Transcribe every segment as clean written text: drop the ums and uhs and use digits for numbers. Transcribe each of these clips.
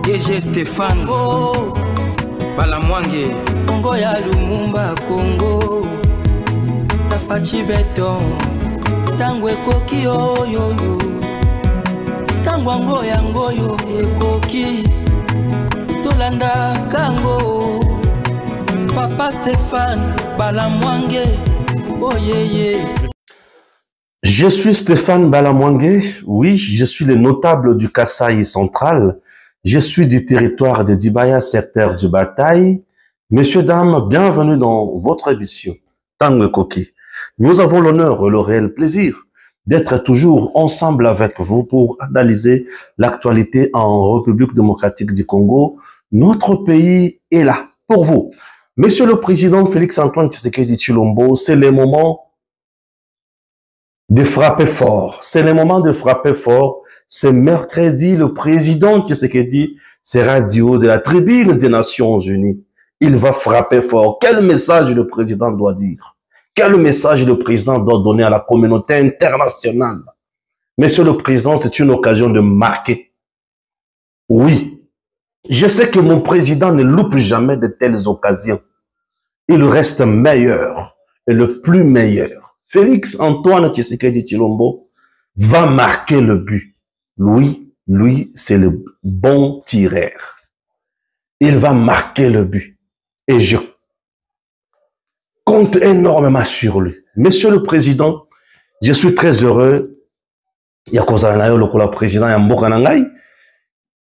DG Stéphane Balamwange Congo ya Lumumba Congo Tafachi Beton Tangwe koki oyo Tangwango yango yo ekoki Tolanda kango Papa Stéphane Balamwange Oh yeah. Je suis Stéphane Balamwange, oui, je suis le notable du Kasaï central, je suis du territoire de Dibaya, secteur du Bataille. Messieurs, dames, bienvenue dans votre émission, Tangue Koki. Nous avons l'honneur et le réel plaisir d'être toujours ensemble avec vous pour analyser l'actualité en République démocratique du Congo. Notre pays est là pour vous. Monsieur le Président Félix-Antoine Tshisekedi Tshilombo, c'est le moment de frapper fort. C'est le moment de frapper fort. C'est mercredi, le président Tshisekedi sera du haut de la tribune des Nations Unies. Il va frapper fort. Quel message le président doit dire? Quel message le président doit donner à la communauté internationale? Monsieur le président, c'est une occasion de marquer. Oui, je sais que mon président ne loupe jamais de telles occasions. Il reste meilleur et le plus meilleur. Félix-Antoine Tshisekedi Tshilombo va marquer le but. Lui, c'est le bon tireur. Il va marquer le but. Et je compte énormément sur lui. Monsieur le Président, je suis très heureux. Le président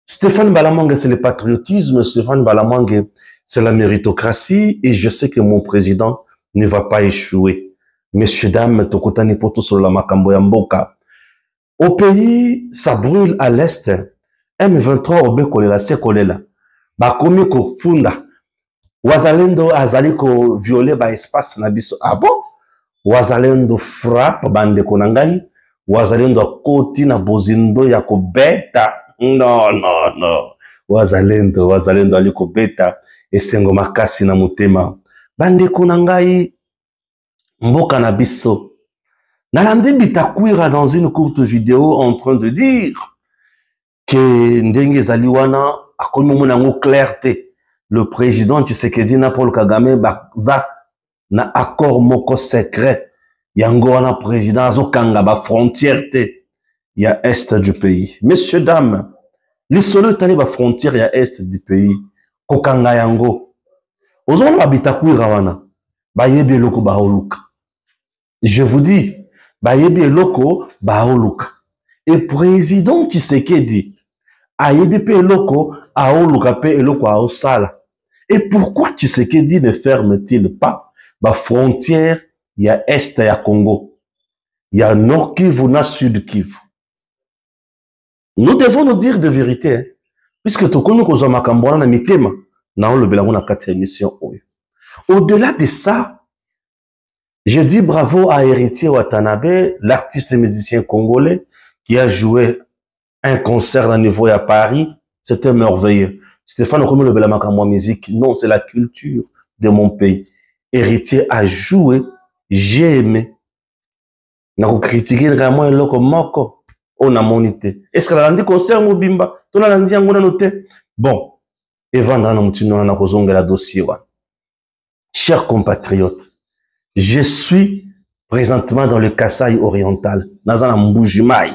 Stéphane Balamwange, c'est le patriotisme. Stéphane Balamwange, c'est la méritocratie. Et je sais que mon président ne va pas échouer. Messieurs, dames, Tokotani Poto sur la Makambo Yamboka. Au pays, ça brûle à l'est. M23 Obe Kolela, c'est Kolela. Bakomi ko funda. Wazalendo azali ko violer ba espace na biso. Ah bon? Wazalendo frappe bande konangai. Wazalendo koti na bozindo ya ko beta. Non. Wazalendo ali ko beta. Esengo makasi na mutema. Bande konangai. Mboka na biso. Nalandi Bitakwira dans une courte vidéo en train de dire que Ndenge Zaliwana a connu mon clarté. Le président Tshisekedi na Paul Kagame baza na accord moko secret. Yango wana président azokanga ba frontière te ya est du pays. Messieurs dames, les solo tali ba frontière ya est du pays kokanga yango. Ozona Bitakwira wana ba yebi loko ba oluka. Je vous dis bayebi eloko baoluka. Et président Tshisekedi ayebi pe eloko aoluka pe eloko aosala. Et pourquoi Tshisekedi ne ferme-t-il pas ba frontière ya est ya Congo? Ya Nord Kivu na Sud Kivu. Nous devons nous dire de vérité, hein? Puisque tokoni kozwa makambo wana na mitema na le belango na kati ya émission oyo. Au-delà de ça, je dis bravo à Héritier Watanabe, l'artiste et musicien congolais qui a joué un concert à niveau à Paris. C'était merveilleux. Stéphane Okomi le Belamakamwa musique. Non, c'est la culture de mon pays. Héritier a joué, j'ai aimé. N'a critiqué vraiment un loco moko. On a monité. Est-ce que la landi concert mobimba? Ton la landi angona noté? Bon. Et vendre na mutino na kozonga la dossier wa. Chers compatriotes, je suis présentement dans le Kasaï oriental, dans un Mbujimaï.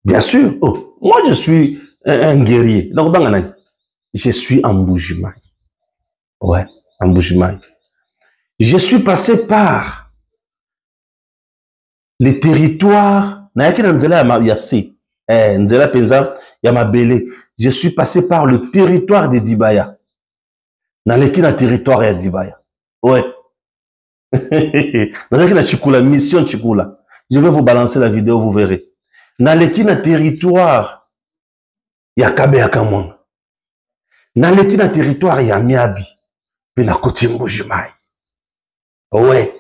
Bien sûr, oh, moi je suis un guerrier. Donc, je suis en Mbujimaï. Ouais, en Mbujimaï. Je suis passé par les territoires. Je suis passé par le territoire de Dibaya. Dans le territoire ya Dibaya. Ouais. Dans le Chikula, mission Chikula. Je vais vous balancer la vidéo, vous verrez. Dans le territoire ya Kabea Kamwanga. Dans le territoire ya Miabi. Puis na Koti Mbujimaï. Ouais.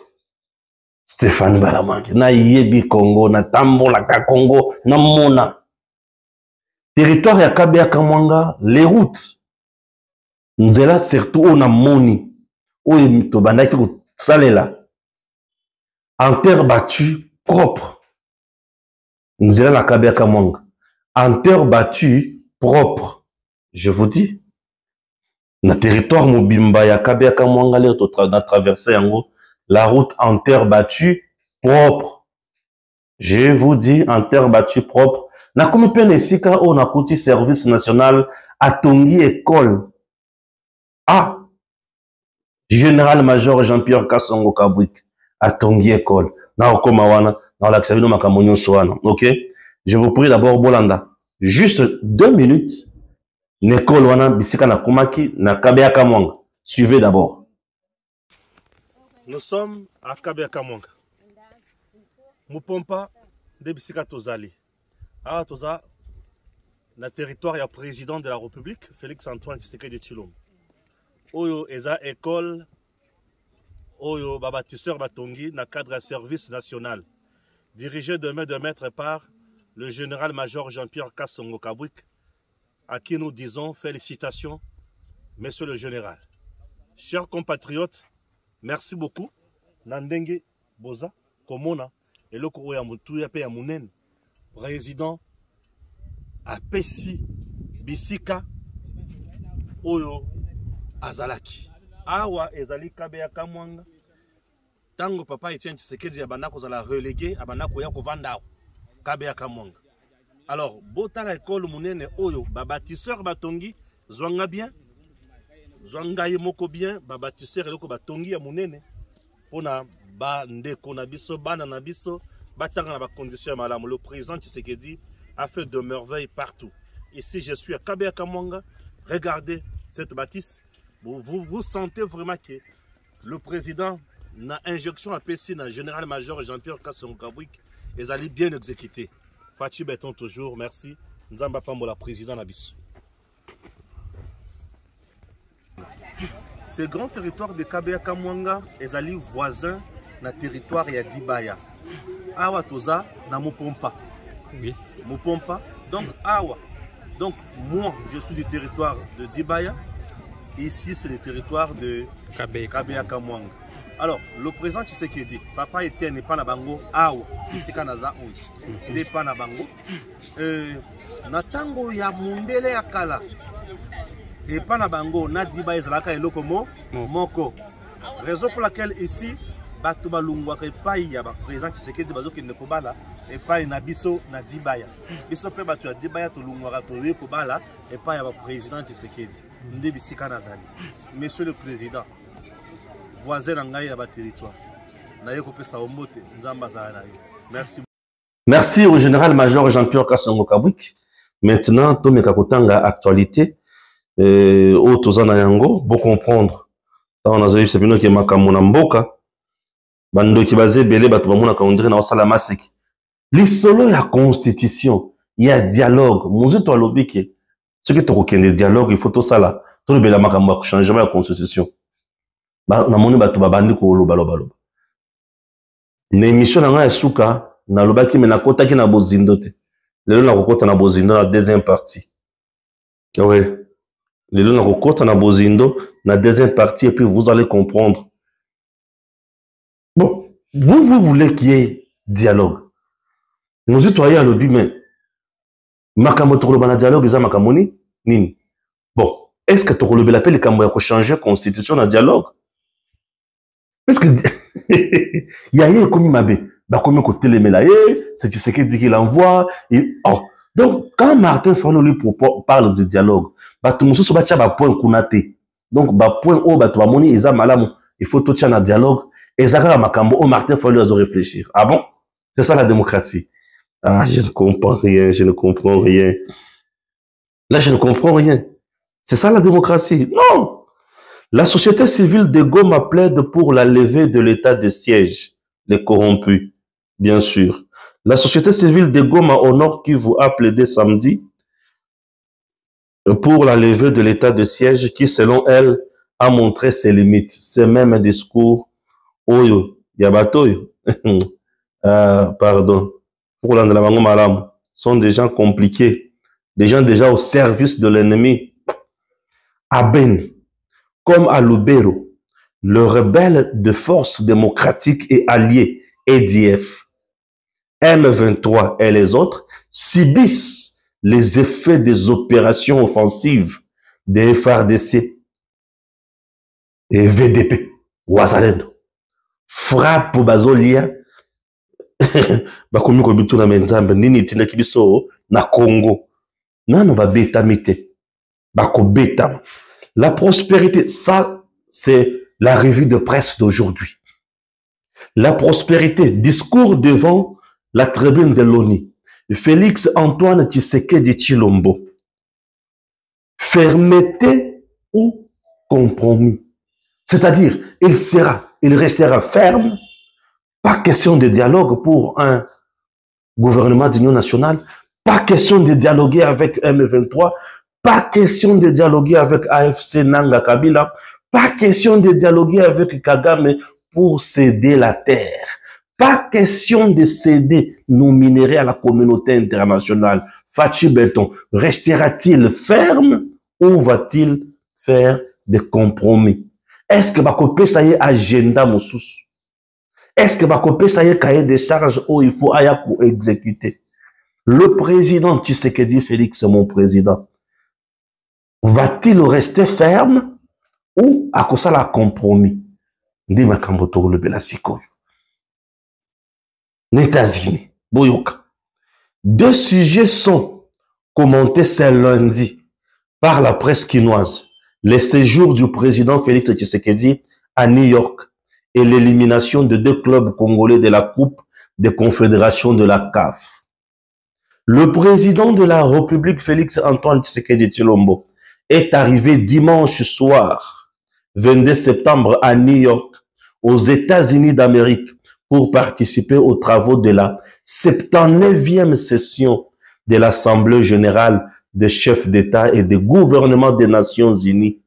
Stéphane Balamwange. Na Yebi Congo, na Tambola ka Congo, na Mona. Territoire ya Kabea Kamwanga, les routes. Nzela surtout on a moni. Oye to bandaki ko salela. En terre battue propre. Nzela na Kabea Kamwanga. En terre battue, propre. Je vous dis. Na territoire Mobimba ya Kabea Kamwanga, na traversé yango. La route en terre battue, propre. Je vous dis, en terre battue, propre. Na komi pe nesika o na kuti service national à Tongi école. Ah! Général-major Jean-Pierre Kassongo Kabwik à Tongi école. Na okoma wana, na laksabino makamonyo soana. Ok? Je vous prie d'abord Bolanda. Juste 2 minutes. L'école wana bisika na komaki na Kabea Kamwanga. Suivez d'abord. Nous sommes à Kabea Kamwanga. Mupompa de bisika tozali. Ah toza na territoire ya président de la République Félix Antoine Tshisekedi Tshilombo. Oyo eza école Oyo babatisseur batongi na cadre de service national dirigé de main de maître par le général-major Jean-Pierre Kassongo Kabwik, à qui nous disons félicitations, monsieur le général. Chers compatriotes, merci beaucoup. Nandenge Boza, Komona, et le Kouya Moutuya Peya Mounen, président Apesi Bisika Oyo Azalaki. Awa Ezali Kabea Kamwanga. Tango papa Etienne Tshisekedi Abanako zala relégué, Abanako Yako Vandao. Kabea Kamwanga. Alors, bota la école Mounene Oyo, babatisseur Batongi, Zwanga bien, Zwanga Yemoko bien, babatisseur Eloko Batongi ya Mounene, Pona ba ndeko na biso, bana na biso, batanga na ba condition malamu. Le président Tshisekedi a fait de merveilles partout. Ici, je suis à Kabea Kamwanga. Regardez cette bâtisse. Vous sentez vraiment que le président n'a injection à PC, na général-major Jean-Pierre Kassongo Kabwik, et allez bien exécuter. Fachi Béton toujours, merci. Nzamba Pambola, président Nabis. Ce grand territoire de Kabea Kamwanga est allé voisin na territoire ya Dibaya. Awa Toza na Mopompa. Oui. Mopompa. Donc Awa. Donc moi je suis du territoire de Dibaya. Ici c'est le territoire de Kabea Kamwanga. Alors, le président Tshisekedi, papa Etienne n'est pas na bango, awa, ici kanaza on, n'est pas na bango. Natango ya mundele ya kala, et pas na bango, nadiba ezalaka eloko moko. Raison pour laquelle ici, batuba lungwa ke pai ya ba président Tshisekedi bazo ki ne kobala, et pas na biso na dibaya. Biso pe batu ya dibaya to lungwa to we kobala, et pas ya ba président Tshisekedi. Nde bisika nazali. Monsieur le président, voisin à territoire. Merci. Merci au général-major Jean-Pierre Kassongo Kabwik. Maintenant, tout mes kakotanga actualité. Au Tozana Yango, pour comprendre. On a vu c'est bien que makamuna mboka. Bando ki basé belé batu bamuna ka ondire na osala masiki. L'isolo ya constitution, il y a dialogue. Muzi to alobiki. Ce qui te reconnaît dialogue, il faut tout ça là. Tout le bela makamwa changement la constitution. Na moni batu babandi ko loba loba loba. Na émission na suka na loba ki mena kota ki na bozindo te. Lelo na kokota na bozindo na deuxième partie. Ouais. Lelo na kokota na bozindo na deuxième partie et puis vous allez comprendre. Bon, vous voulez qu'il y ait dialogue. Nous citoyens à lobby mais makambo to loba na dialogue za makamoni nini. Bon, est-ce que to loba l'appel kambo ya ko changer constitution na dialogue? Parce que il y a eu comme Mabé, bah comme côté les mélaye, c'est Tshisekedi qu'il envoie. Oh. Donc quand Martin Fayulu lui parle de dialogue, bah tout le monde se bat à point kunate. Donc bah point au bah tout le monde ils a malamu. Il faut tout un dialogue. Et ça makambo au Martin Fayulu à réfléchir. Ah bon? C'est ça la démocratie. Ah je ne comprends rien, je ne comprends rien. Là je ne comprends rien. C'est ça la démocratie? Non. La société civile de Goma plaide pour la levée de l'état de siège, les corrompus, bien sûr. La société civile de Goma au Nord Kivu a plaidé samedi pour la levée de l'état de siège qui, selon elle, a montré ses limites. Ces mêmes discours, Oyo, Yabatoyo, pardon, pour l'Andalamango sont des gens compliqués, des gens déjà au service de l'ennemi. Aben. Comme à Lubero, le rebelle de force démocratique et allié, EDF, M23 et les autres subissent les effets des opérations offensives des FARDC et VDP, Wazalendo. Frappe bazolia, bakomi ko bitu na menzambe, nini tina kibiso na Congo. Nano ba beta mite, bako beta. La prospérité, ça, c'est la revue de presse d'aujourd'hui. La prospérité, discours devant la tribune de l'ONU. Félix Antoine Tshisekedi Tshilombo. Fermeté ou compromis. C'est-à-dire, il restera ferme. Pas question de dialogue pour un gouvernement d'union nationale. Pas question de dialoguer avec M23. Pas question de dialoguer avec AFC Nanga Kabila. Pas question de dialoguer avec Kagame pour céder la terre. Pas question de céder nos minéraux à la communauté internationale. Fachi Beton, restera-t-il ferme ou va-t-il faire des compromis? Est-ce que Bakopé ça y est agenda Moussous? Est-ce que Bakopé ça y est cahier des charges où il faut aya pour exécuter? Le président Tshisekedi Félix, mon président, va-t-il rester ferme ou à cause de la compromis? Ndi makamboto le belasiko. États-Unis, Boyoka. Deux sujets sont commentés ce lundi par la presse quinoise. Le séjour du président Félix Tshisekedi à New York et l'élimination de deux clubs congolais de la Coupe des Confédérations de la CAF. Le président de la République Félix Antoine Tshisekedi Tshilombo est arrivé dimanche soir, 22 septembre à New York, aux États-Unis d'Amérique, pour participer aux travaux de la 79e session de l'Assemblée générale des chefs d'État et de gouvernement des Nations Unies,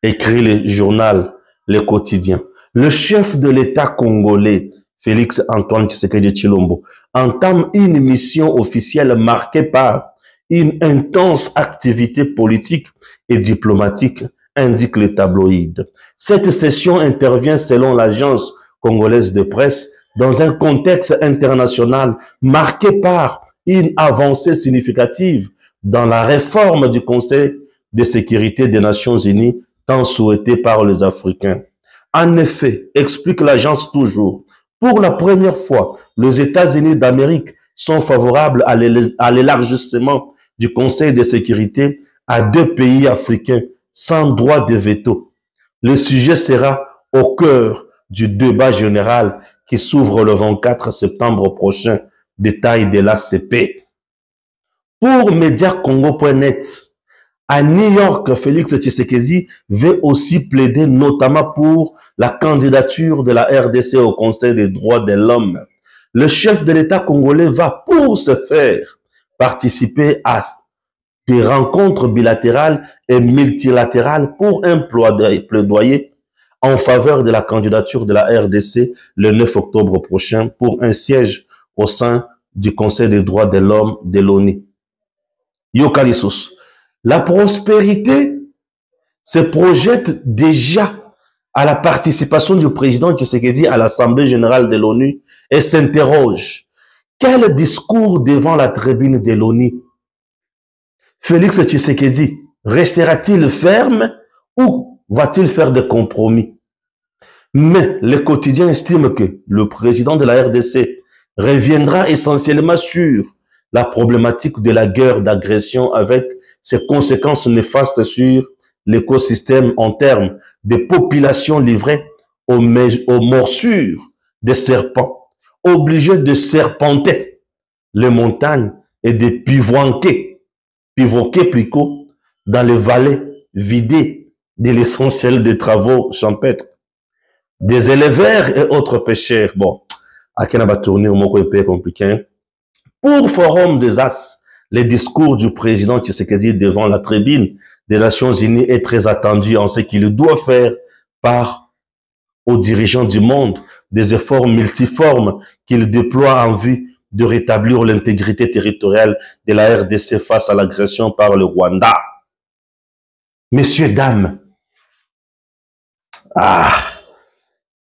écrit le journal Le Quotidien. Le chef de l'État congolais, Félix Antoine Tshisekedi Tshilombo, entame une mission officielle marquée par une intense activité politique et diplomatique, indique le tabloïd. Cette session intervient selon l'agence congolaise de presse dans un contexte international marqué par une avancée significative dans la réforme du Conseil de sécurité des Nations Unies tant souhaitée par les Africains. En effet, explique l'agence toujours, pour la première fois, les États-Unis d'Amérique sont favorables à l'élargissement du Conseil de sécurité à deux pays africains sans droit de veto. Le sujet sera au cœur du débat général qui s'ouvre le 24 septembre prochain, détail de l'ACP. Pour MediaCongo.net, à New York, Félix Tshisekedi veut aussi plaider notamment pour la candidature de la RDC au Conseil des droits de l'homme. Le chef de l'État congolais va pour ce faire participer à des rencontres bilatérales et multilatérales pour un plaidoyer en faveur de la candidature de la RDC le 9 octobre prochain pour un siège au sein du Conseil des droits de l'homme de l'ONU. Yokalisus. La prospérité se projette déjà à la participation du président Tshisekedi à l'Assemblée générale de l'ONU et s'interroge. Quel discours devant la tribune de l'ONU? Félix Tshisekedi restera-t-il ferme ou va-t-il faire des compromis? Mais le quotidien estime que le président de la RDC reviendra essentiellement sur la problématique de la guerre d'agression avec ses conséquences néfastes sur l'écosystème en termes de populations livrées aux morsures des serpents, obligées de serpenter les montagnes et de pivoquer plutôt dans les vallées vidées de l'essentiel des travaux champêtres. Des éleveurs et autres pêcheurs. Bon, à qui on va tourner au mot compliqué. Pour Forum des As, le discours du président Tshisekedi devant la tribune des Nations Unies est très attendu en ce qu'il doit faire part aux dirigeants du monde des efforts multiformes qu'il déploie en vue de rétablir l'intégrité territoriale de la RDC face à l'agression par le Rwanda. Messieurs, dames,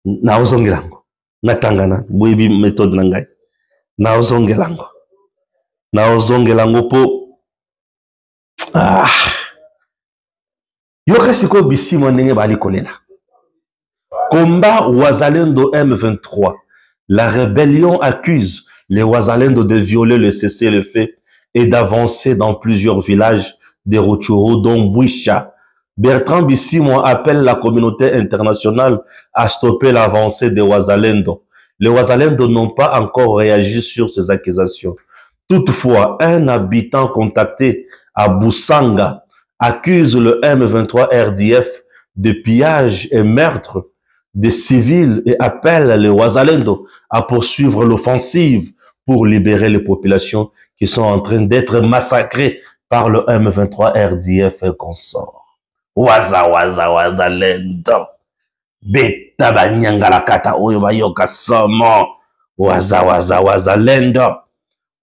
naozongelango, natangana, bwebi méthode nangai. na ozongelango. Na ozongelango po. Ah. Yoka siko bisi mwandenge bali kolela. Combat Wazalendo M23. La rébellion accuse les Wazalendo de violer le cessez-le-feu et d'avancer dans plusieurs villages de Rutshuru, dont Bwisha. Bertrand Bisimwa appelle la communauté internationale à stopper l'avancée des Wazalendo. Les Wazalendo n'ont pas encore réagi sur ces accusations. Toutefois, un habitant contacté à Boussanga accuse le M23 RDF de pillage et meurtre des civils et appelle les Wazalendo à poursuivre l'offensive pour libérer les populations qui sont en train d'être massacrées par le M23 RDF et consorts. Wazalendo. Beta banyanga la kata oyo bayoka somo. Wazalendo.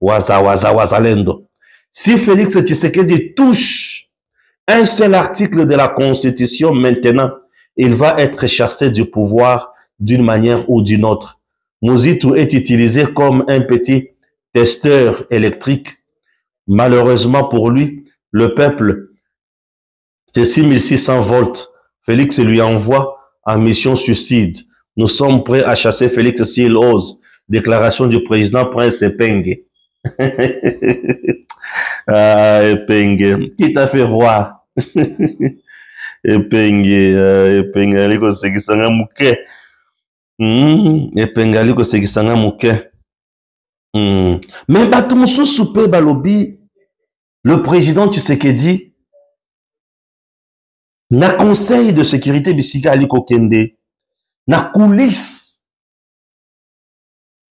Wazalendo. Si Félix Tshisekedi touche un seul article de la Constitution maintenant, il va être chassé du pouvoir d'une manière ou d'une autre. Mozitu est utilisé comme un petit testeur électrique. Malheureusement pour lui, le peuple, c'est 6600 volts. Félix lui envoie en mission suicide. Nous sommes prêts à chasser Félix s'il ose. Déclaration du président Prince Epenge. Ah, Epenge. Qui t'a fait roi? Epenge aliko sekisanga muke. Epenge aliko sekisanga muke. Mais bato mususu pe balobi, le président Tshisekedi na conseil de sécurité bisika aliko kende, na coulisse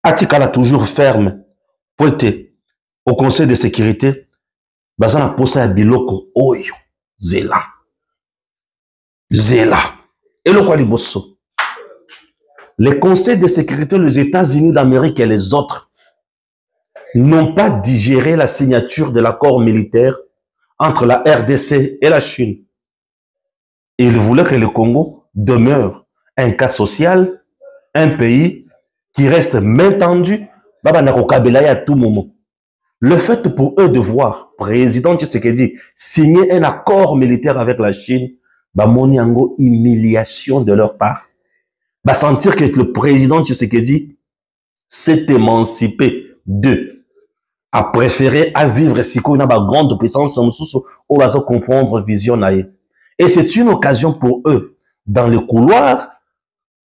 atikala toujours ferme, poete au conseil de sécurité, baza na posa ya biloko oyo, zela. Zéla. Et le quoi liboso? Les conseils de sécurité des États-Unis d'Amérique et les autres n'ont pas digéré la signature de l'accord militaire entre la RDC et la Chine. Ils voulaient que le Congo demeure un cas social, un pays qui reste main tendue, à tout moment. Le fait pour eux de voir président Tshisekedi signer un accord militaire avec la Chine, moniango humiliation de leur part. Sentir que le président Tshisekedi s'est émancipé d'eux, a préféré à vivre si qu'on a une grande puissance, on va se comprendre vision. Et c'est une occasion pour eux, dans le couloir,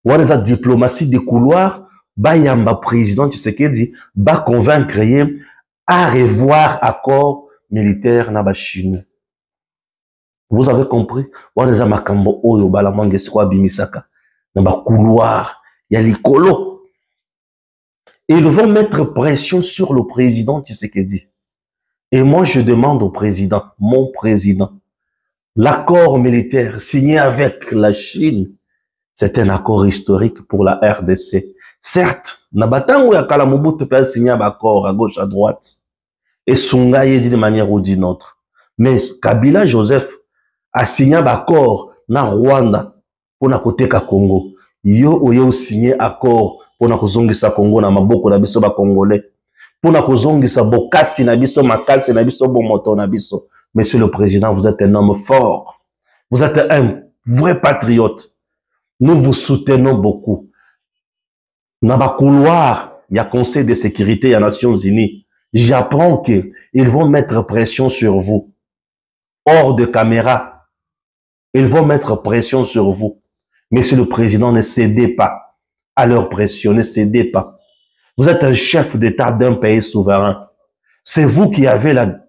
ou dans la diplomatie des couloirs, yamba président Tshisekedi, convaincre à revoir accord militaire na Chine. Vous avez compris? Ils vont mettre pression sur le président Tshisekedi. Et moi, je demande au président, mon président, l'accord militaire signé avec la Chine, c'est un accord historique pour la RDC. Certes, Nabatango ya Kalamobutu peut signer un accord à gauche, à droite. Et Sungaye dit de manière ou d'une autre. Mais Kabila Joseph a signé un accord na Rwanda pour na côté ka Congo. Yo signé accord pour na kozongisa Congo na maboko na biso ba Congolais. Pour na kozongisa bokasi na biso makasi na biso bomoto na biso. Monsieur le Président, vous êtes un homme fort. Vous êtes un vrai patriote. Nous vous soutenons beaucoup. Dans le couloir, il y a Conseil de sécurité, il y a Nations Unies. J'apprends qu'ils vont mettre pression sur vous. Hors de caméra, ils vont mettre pression sur vous. Monsieur le Président, ne cédez pas à leur pression, ne cédez pas. Vous êtes un chef d'État d'un pays souverain. C'est vous qui avez la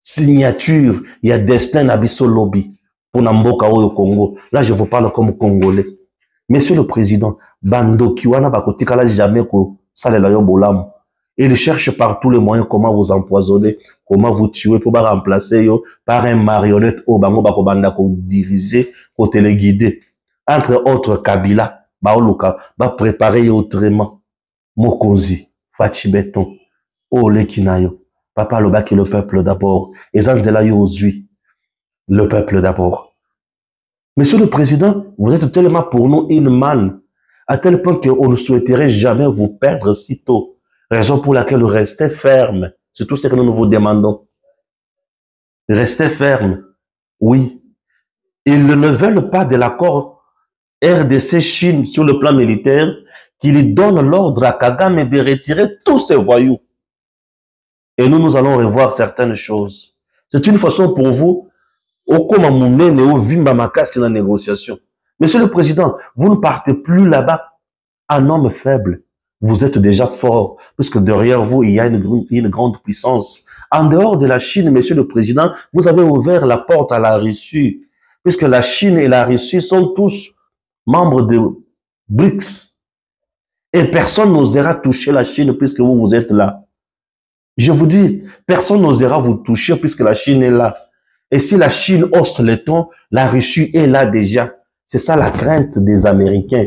signature, il y a destin Abisso Lobby pour Namboka au Congo. Là, je vous parle comme Congolais. Monsieur le Président, Bando Kiwana Bakotikala jamais ko salela yo bolam. Il cherche par tous les moyens comment vous empoisonner, comment vous tuer pour remplacer yo par un marionnette au bango bakobanda ko diriger, ko téléguider. Entre autres Kabila, Baoluka, ba préparer autrement. Mokonzi, Fachibeton, Ole Kinayo. Papa le baki le peuple d'abord. Et Zanzela Yozui, le peuple d'abord. Monsieur le Président, vous êtes tellement pour nous une manne, à tel point qu'on ne souhaiterait jamais vous perdre si tôt. Raison pour laquelle restez ferme. C'est tout ce que nous vous demandons. Restez ferme. Oui. Ils ne veulent pas de l'accord RDC-Chine sur le plan militaire qui lui donne l'ordre à Kagame de retirer tous ces voyous. Et nous allons revoir certaines choses. C'est une façon pour vous, la négociation. Monsieur le Président, vous ne partez plus là-bas un homme faible. Vous êtes déjà fort, puisque derrière vous, il y a une grande puissance. En dehors de la Chine, Monsieur le Président, vous avez ouvert la porte à la Russie, puisque la Chine et la Russie sont tous membres de BRICS. Et personne n'osera toucher la Chine puisque vous êtes là. Je vous dis, personne n'osera vous toucher puisque la Chine est là. Et si la Chine hausse les tons, la Russie est là déjà. C'est ça la crainte des Américains.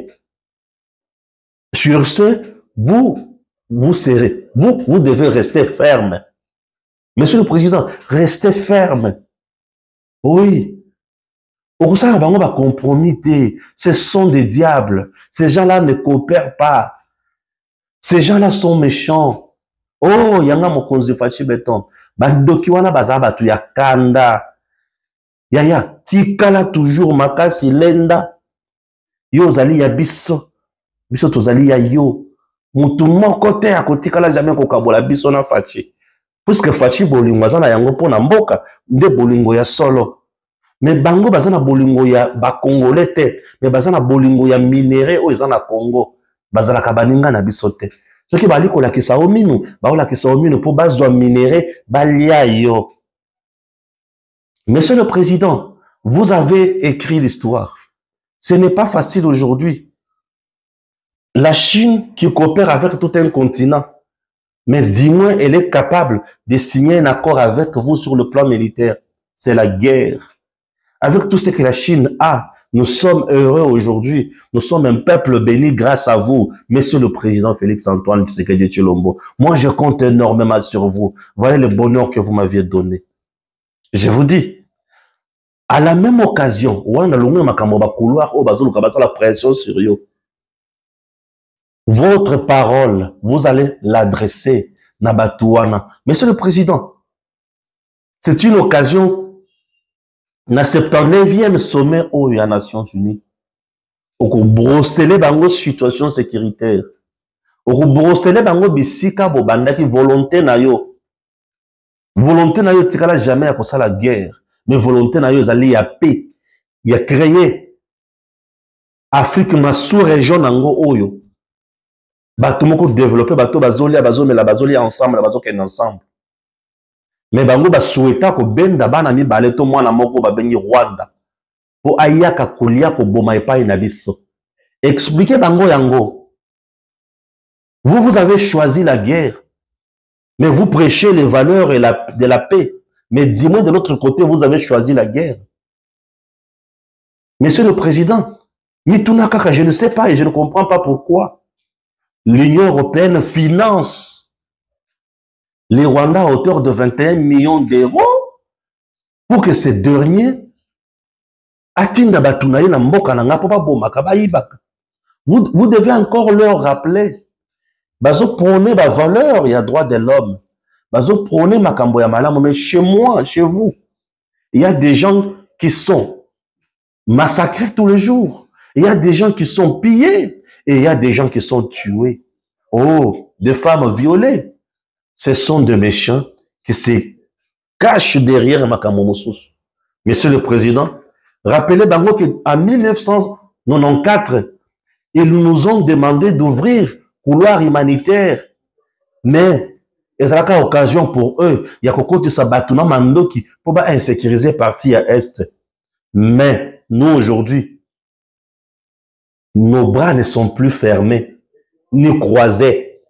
Sur ce, vous devez rester ferme. Monsieur le Président, restez ferme. Oui. Ce sont des diables. Ces gens-là ne coopèrent pas. Ces gens-là sont méchants. Oh, yanga mokonzi fachi beton. Bandoki wana bazaba tu ya kanda. Yaya, tikala toujours makasi lenda. Yo zali ya biso. Biso tozali ya yo. Mutu moko te akotikala jamais kokabola biso na fachi. Puisque fachi bolingo azana yango pona mboka, nde bolingo ya solo. Mais bango bazana bolingo ya bakongolais te, mais bazana bolingo ya minéré o ezana Congo. Bazala kabaninga na biso te. Ce qui bali kolakisa ominu, baolakisa ominu po bazwa minéré balia yo. Monsieur le Président, vous avez écrit l'histoire. Ce n'est pas facile aujourd'hui. La Chine qui coopère avec tout un continent, mais du moins elle est capable de signer un accord avec vous sur le plan militaire. C'est la guerre. Avec tout ce que la Chine a, nous sommes heureux aujourd'hui. Nous sommes un peuple béni grâce à vous, Monsieur le Président Félix-Antoine Tshisekedi Tshilombo. Moi, je compte énormément sur vous. Voyez le bonheur que vous m'aviez donné. Je vous dis, à la même occasion, la pression sur eux. Votre parole, vous allez l'adresser, Nabatouana. Monsieur le Président, c'est une occasion. Na 79e sommet aux Nations Unies. Oko brosser bango situation sécuritaire. Oko brosser bango bisika bo bandaki volonté na yo. Volonté na yo tikala jamais à ça la guerre. Mais volonté na yo zali ya paix. Ya créer Afrique na sous-région nango oyo. Bato moko développer bato bazolia bazomela bazolia ensemble bazokenda ensemble. Mais bango ba souhaita ko benda bana mi baleto mwana moko ba bengi Rwanda po ayaka kolia ko boma epai na biso. Expliquez bango yango. Vous avez choisi la guerre, mais vous prêchez les valeurs de la paix. Mais dis-moi de l'autre côté, vous avez choisi la guerre. Monsieur le Président, Mituna Kaka, je ne sais pas et je ne comprends pas pourquoi l'Union européenne finance les Rwandais à hauteur de 21 millions d'euros pour que ces derniers atteignent na mboka na nga papa bomaka baibaka. Vous devez encore leur rappeler bazo prôner ba valeur, il y a droit de l'homme. Bazo prôner makambo ya malamu, mais chez moi, chez vous, il y a des gens qui sont massacrés tous les jours. Il y a des gens qui sont pillés et il y a des gens qui sont tués. Oh, des femmes violées. Ce sont des méchants qui se cachent derrière Makamomosus. Monsieur le Président, rappelez Bango qu'en 1994, ils nous ont demandé d'ouvrir couloir humanitaire. Mais, il y a occasion pour eux. Il y a Kokoti Sabatuna Mandoki pour pas insécuriser partie à Est. Mais, nous aujourd'hui, nos bras ne sont plus fermés, ni croisés.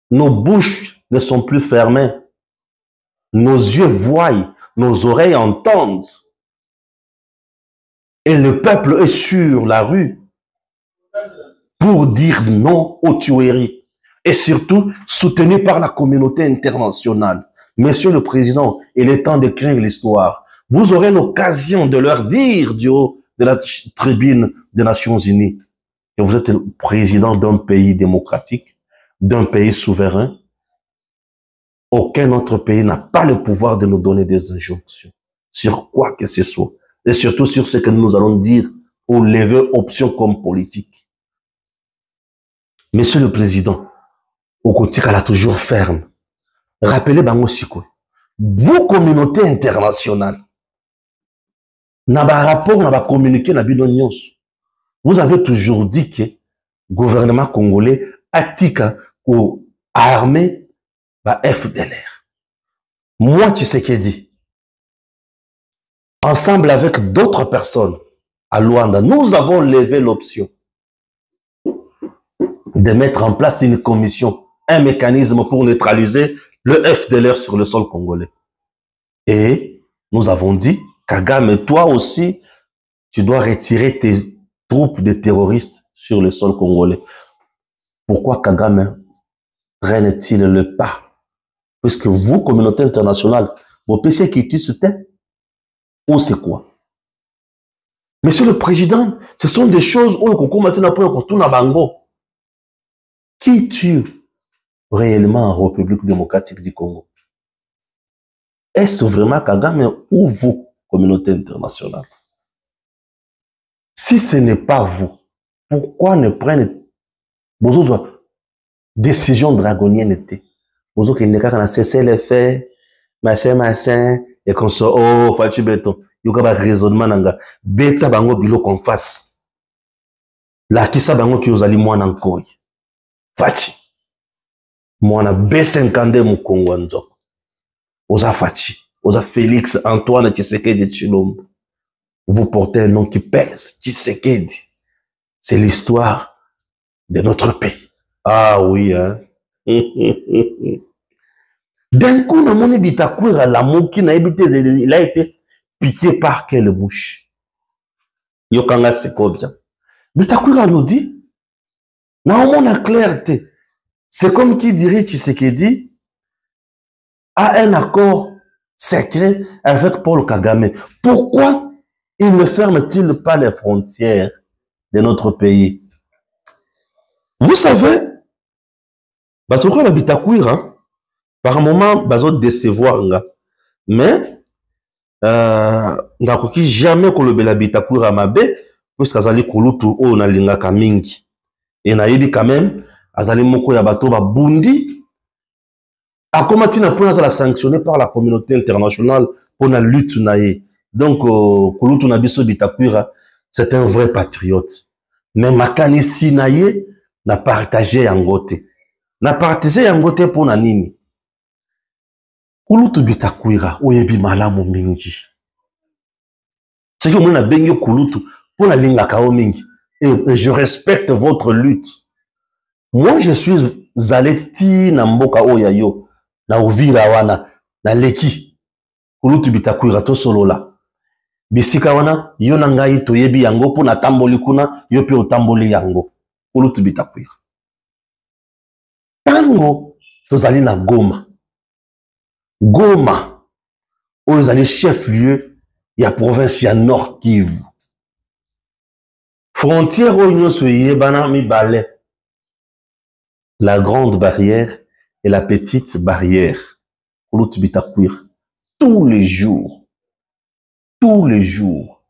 Nos bouches ne sont plus fermés. Nos yeux voient, nos oreilles entendent. Et le peuple est sur la rue pour dire non aux tueries. Et surtout, soutenu par la communauté internationale. Monsieur le Président, il est temps d'écrire l'histoire. Vous aurez l'occasion de leur dire du haut de la tribune des Nations Unies que vous êtes le président d'un pays démocratique. d'un pays souverain, aucun autre pays n'a pas le pouvoir de nous donner des injonctions sur quoi que ce soit. Et surtout sur ce que nous allons dire ou lever option comme politique. Monsieur le Président, Okotika l'a toujours ferme. Rappelez Bango Siko. Vos communautés internationales, n'a pas rapport, n'a pas communiqué, n'a pas vous avez toujours dit que le gouvernement congolais a tika ou armé la FDLR. Moi, tu sais qu'est dit. Ensemble avec d'autres personnes à Luanda, nous avons levé l'option de mettre en place une commission, un mécanisme pour neutraliser le FDLR sur le sol congolais. Et nous avons dit, Kagame, toi aussi, tu dois retirer tes troupes de terroristes sur le sol congolais. Pourquoi Kagame traîne-t-il le pas? Puisque vous, communauté internationale, vos PC qui tuent se tait? Ou c'est quoi? Monsieur le Président, ce sont des choses où qui tue réellement en République démocratique du Congo? Est-ce vraiment Kagame ou vous, communauté internationale? Si ce n'est pas vous, pourquoi ne prennent vos décisions dragoniennes? Vous qui n'avez cessé les faits, machin, et qu'on se oh, Fachi Beton, il y a un raisonnement nanga, beta bango bilo qu'on fasse. La kisa bango qui vous allez moi n'encore. Fachi. Moi na B50 mon Congo nzo. Oza Fachi, Oza Félix Antoine Tshisekedi Tshilombo. Vous portez un nom qui pèse, Tshisekedi. C'est l'histoire de notre pays. Ah oui, hein. D'un coup, dans mon Bitakwira, l'amour qui n'a habité, il a été piqué par quelle bouche? Yokanga c'est quoi bien? Bitakwira nous dit, non, on a clarté. C'est comme qui dirait Tshisekedi a un accord secret avec Paul Kagame. Pourquoi il ne ferme-t-il pas les frontières de notre pays? Vous savez, Batoukwa Bitakwira, par moment, bazo décevoir nga. Mais, ndakoki jamais kolobela Bitakwira mabe, puisque azali kulutu o na linga kamingi. Et na yebi quand même, azali moko ya bato ba bundi. A comment tu n'as pas la sanctionné par la communauté internationale pour la lutte naïe. Donc, kulutu na biso Bitakwira, c'est un vrai patriote. Mais makanisi naïe n'a partagé en gote. N'a partagé en gote pour na nini. Kulutu Bitakwira, oyebi malamu mingi. C'est que moi, bengi kulutu, pour la linga kao mingi. Et je respecte votre lutte. Moi, je suis allé ti na mboka oyayo, na Uvira wana, na leki. Kulutu Bitakwira to solo la. Bisika wana, yo na ngai toyebi yango, po na tamboli kuna, yo pe otamboli yango. Kulutu Bitakwira. Tango, tozali na Goma. Goma, où ils allaient chef-lieu, il y a province, il y a Nord Kivu. Frontière où nous sommes, la grande barrière et la petite barrière. Tous les jours. Tous les jours.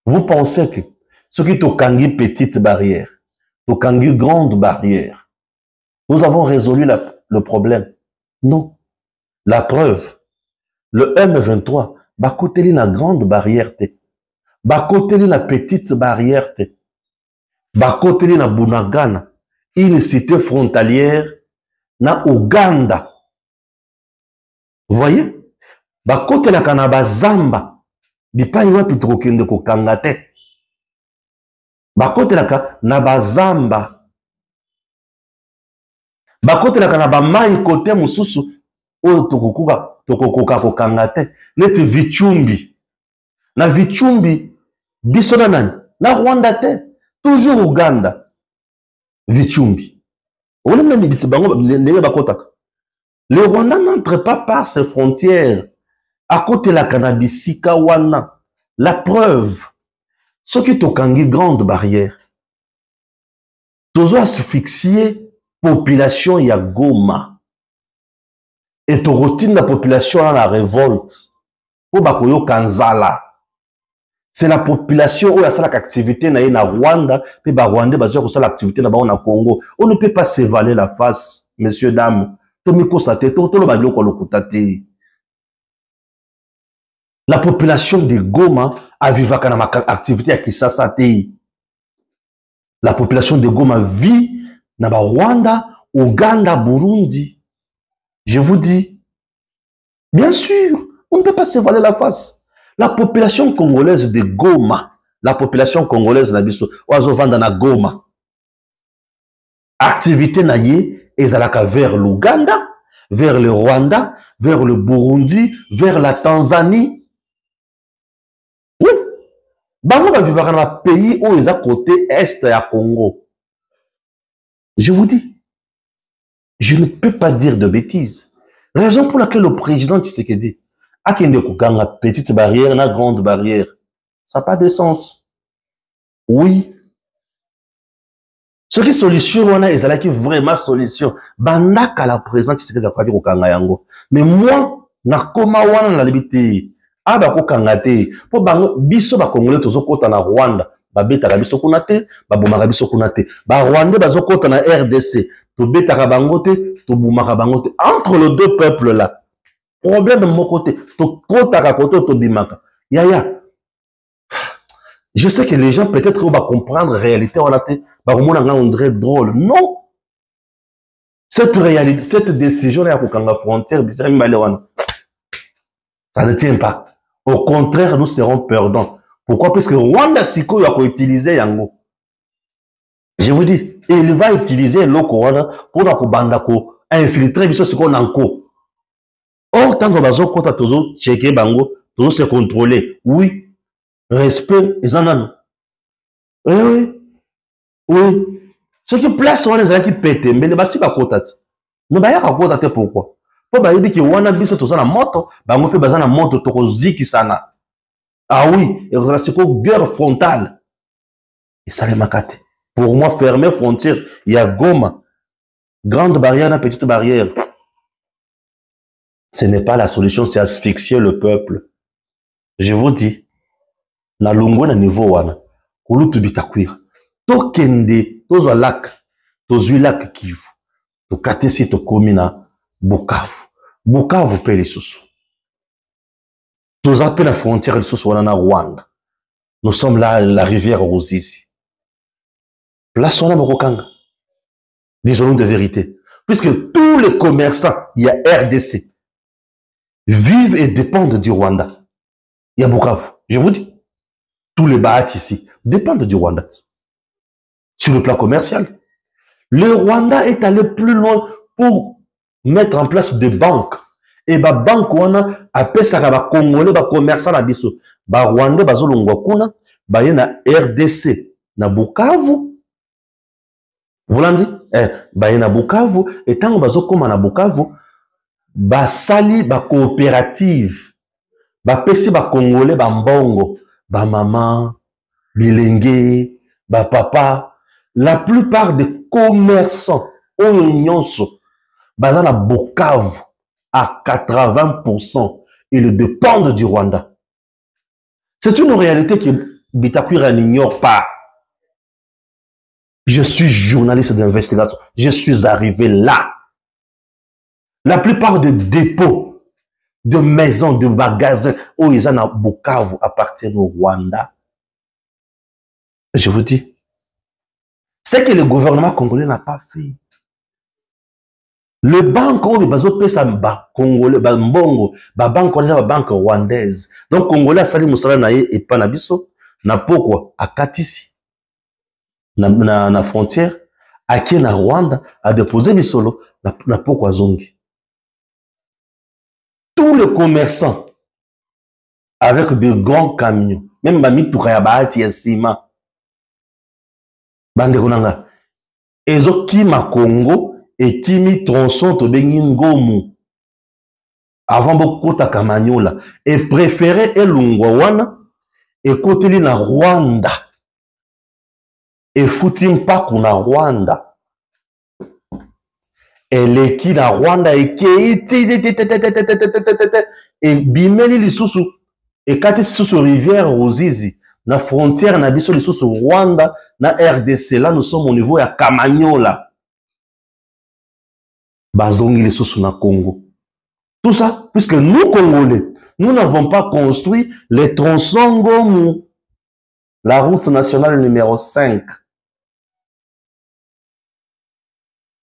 Vous pensez que ce qui est au Kangi petite barrière, au Kangi grande barrière, nous avons résolu le problème? Non. La preuve, le M23, bakoteli la grande barrière te, bakoteli la petite barrière te, bakoteli na Bunagana, une cité frontalière na Ouganda. Vous voyez? Bakoteli la kanaba Zamba, bipa iwa pitrokende ko kangate. Bakoteli la kanaba Zamba, bakoteli la kanaba mai kote mususu. O tokokuka kokanga te neti Vichumbi na Vichumbi biso na nani na Rwanda te toujours Uganda Vichumbi on même bisi bango ndenge bakotaka le Rwanda n'entre pas par ses frontières à côté la Kanabisika wana la preuve ce qui tokangi grande barrière toujours asphyxier population ya Goma. Et to routine la population à la révolte. Pour bakoyo kanzala. C'est la population où il y a l'activité na Rwanda, puis ba Rwanda bazo ko l'activité na ba na Congo. On ne peut pas s'évaler la face, messieurs dames. To miko sate to lo ba biloko lokutate. La population de Goma a vécu une activité à Kisasa te. La population de Goma vit dans Rwanda, Ouganda, Burundi. Je vous dis, bien sûr, on ne peut pas se voiler la face. La population congolaise de Goma, la population congolaise na biso, oazo vanda na Goma. Activité na ye, ezalaka vers l'Ouganda, vers le Rwanda, vers le Burundi, vers la Tanzanie. Oui. Bango va vivre dans un pays où ils ont côté est à Congo. Je vous dis, je ne peux pas dire de bêtises. Raison pour laquelle le président Tshisekedi a qu'il y a une petite barrière, une grande barrière. Ça n'a pas de sens. Oui. Ce qui est solution, on a, ils ont vraiment solution. Bandaka la président Tshisekedi a dit au yango. Mais moi, na koma wana na libité. Aba ko kangate po bango biso ba congolais tozokota na Rwanda ba betaka biso kuna te ba bomaka biso kuna te ba Rwanda bazokota na RDC to betaka bango te to bomaka bango te entre les deux peuples là problème de mon côté to kota koto to bimaka yaya je sais que les gens peut-être vont comprendre réalité on a te ba komona nga on dirait drôle non cette réalité cette décision là ya kokanga frontière bisami malewana ça ne tient pas. Au contraire, nous serons perdants. Pourquoi? Parce que Rwanda Siko a utilisé Yango. Je vous dis, il va utiliser le Rwanda pour infiltrer ce qu'on a encore. Or, tant que bazo kota tozo checker bango, tozo se contrôler. Oui. Respect, ils en ont. Oui. Oui. Ce qui place on les qui pète, mais les basi ba kota. Ne ba ya kota te pourquoi? Po ba yebi ki wana biso toza na moto, bango pe baza na moto toko ziki sana. Ah oui, et c'est quoi guerre frontale. Et ça les makate. Pour moi fermer frontière, il y a Goma, grande barrière, une petite barrière. Ce n'est pas la solution, c'est asphyxier le peuple. Je vous dis, na lungu na niveau wana, kulutu bitakwira. To kende, tozo lac, tozo lac Kivu, to katesi to komina Bukavu. Bukavu paye les sous. Tous appellent la frontière les sous na Rwanda. Nous sommes là à la rivière Ruzizi. Place on a Mokokanga. Disons-nous de vérité. Puisque tous les commerçants, il y a RDC, vivent et dépendent du Rwanda. Il y a Bukavu. Je vous dis, tous les bâtis ici dépendent du Rwanda. Sur le plan commercial. Le Rwanda est allé plus loin pour mettre en place des banques. Et ba banque wana apesaka ba congolais ba commerçant na biso. Ba Rwanda bazolongwa kuna, ba yena RDC na Bukavu. Vous l'avez dit? Ba yena Bukavu et tant bazokoma na Bukavu, ba sali ba coopérative. Ba pesi ba congolais ba mbongo, ba maman, bilenge, ba papa, la plupart des commerçants oyo nyonso Bazana Bukavu à 80%, ils dépendent du Rwanda. C'est une réalité que Bitakwira n'ignore pas. Je suis journaliste d'investigation. Je suis arrivé là. La plupart des dépôts, de maisons, de magasins, où ils en ont Bukavu appartiennent au Rwanda. Je vous dis, c'est que le gouvernement congolais n'a pas fait. Le banque où bazo pesa ba congolais ba mbongo ba banque on ba banque rwandaise donc congolais sali musala na ye et pas na biso na pokwa akatisi na frontière aki na Rwanda a déposé bisolo na pokwa zongi. Tous les commerçants avec de grands camions même ba mituka ya baati ya sima bande kunanga ezo kima Congo et kimi tronçon to bengi ngomu avant bokota kamanyola et préféré elungwa wana et koteli na Rwanda et futi mpaku na Rwanda eleki na Rwanda ekei et bimeli lisusu ekati susu rivière Ruzizi na frontière na biso lisusu Rwanda na RDC. Là nous sommes au niveau ya Kamanyola, bazongi lisusu na Congo. Tout ça puisque nous Congolais, nous n'avons pas construit les tronçons Ngomu, la route nationale numéro 5.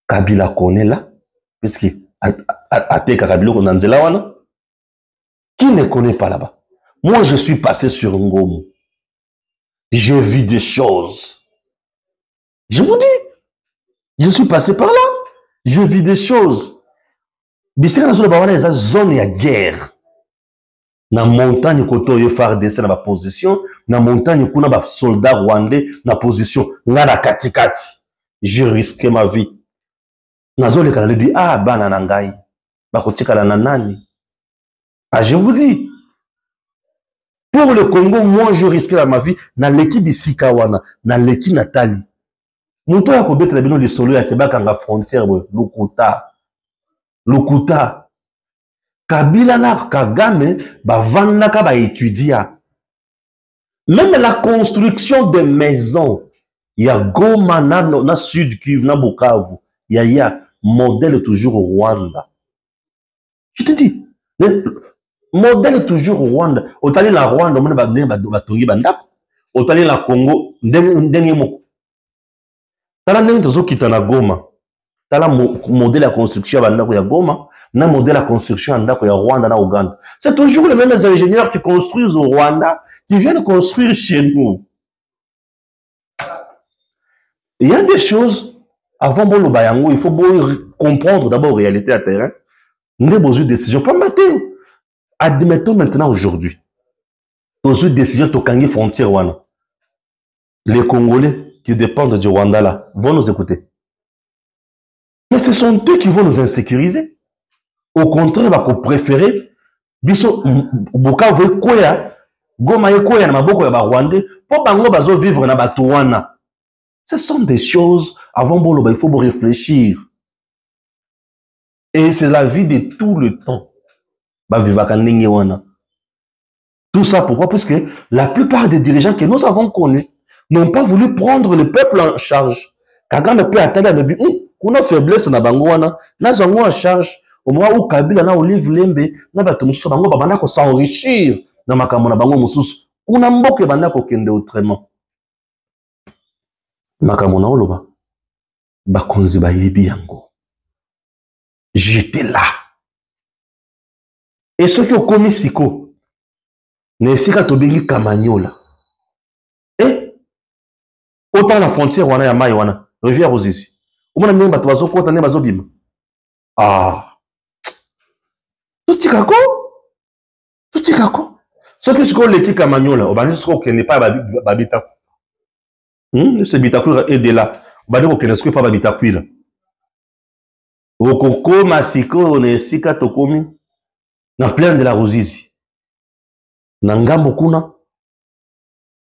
Kabila connaît là, puisque Ateka Kabila Konanzela wana. Qui ne connaît pas là-bas? Moi, je suis passé sur Ngomu. J'ai vu des choses. Je vous dis, je suis passé par là. J'ai vu des choses. Bisika na zone bawana eza zone ya guerre. Na montagne koto yo FARDC na ba position, na montagne kuna ba soldats rwandais na position nga na katikati. J'ai risqué ma vie. Nazole kana lebi bana na ngai. Bakotikala na nani? Ah, je vous dis, pour le Congo, moi je risquais ma vie dans l'équipe Bisika wana, dans l'équipe Nathalie. Muto ya kobeta na bino le solo ya kebaka nga frontière Lukuta. Kabila na Kagame bavandaka ba étudia. Même la construction des maisons, il y a Goma na Sud Kivu na Bukavu, il y a modèle toujours au Rwanda. Je te dis, modèle toujours au Rwanda. Otali la Rwanda, on va batongi bandap. Otali la Congo, dernier mot. Tala ndenge tozo kita na Goma. Tala modèle de construction ya bandako ya Goma, na modèle de construction ya ndako ya Rwanda na Ouganda. C'est toujours les mêmes ingénieurs qui construisent au Rwanda qui viennent construire chez nous. Il y a des choses avant bon le bayango, il faut comprendre d'abord la réalité à terrain. Nous avons besoin de décision pas matin. Admettons maintenant aujourd'hui, aux décisions de frontière wana. Les Congolais qui dépendent du Rwanda là vont nous écouter. Mais ce sont eux qui vont nous insécuriser. Au contraire, bah, qu'on préférait, biso Bukavu koya, Goma koya na maboko ya ba Rwandais, pour bango bazo vivre na batuwana. Ce sont des choses avant bon il faut réfléchir. Et c'est la vie de tout le temps. Bah vivaka ndenge wana. Tout ça pourquoi? Parce que la plupart des dirigeants que nous avons connus n'ont pas voulu prendre le peuple en charge. Kagame peut attendre le but. Kuna faiblesse na bango wana, na zango en charge. Au moment où Kabila na Olive Lembe, na bato mususu bango babanda ko s'enrichir na makambo na bango mususu. Kuna mboke banda ko kende autrement. Makambo na oloba. Bakonzi bayebi yango. J'étais là. Et ceux qui ont commis siko, nesika tobengi Kamanyola. Et autant la frontière wana ya mai wana, rivière Ruzizi. Omona ndenge bato bazokota ndenge bazobima. Tutikako. Ce qui siko leki Kamanyola, obandi siko kende pa babita. C'est bitakwira et de là. Obandi ko kende siko pa babitakwira. Okoko masiko nesika tokomi na plein de la Ruzizi. Nangambo kuna